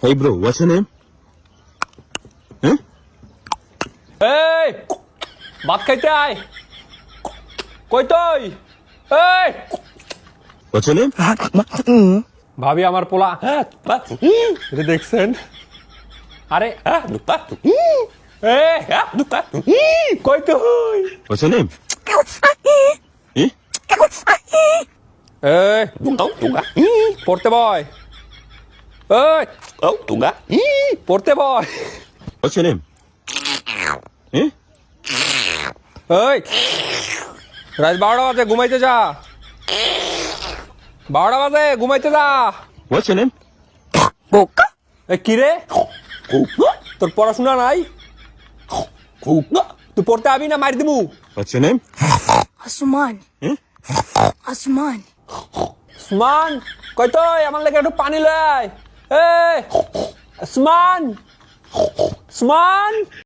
Hey bro, what's your name? Huh? এই ভাত খাইতে আয় কই তুই এই What's your name? ভাবি আমার পোলা এটা দেখছেন আরে কই তুই What's your name? Eh? এই পড়তে বয় এই পড়তে বয় What's your name? Eh? এই রাত 12টা বাজে ঘুমাইতে যা 12টা বাজে ঘুমাইতে যা What's your name? এ কি রে তোর পড়াশোনা নাই তুই পড়তে আবি না মারি দিমু What's your name? Asuman. Eh? Asuman. সুমান কই তুই আমার লাগে একটু পানি লয় এই সুমান সুমান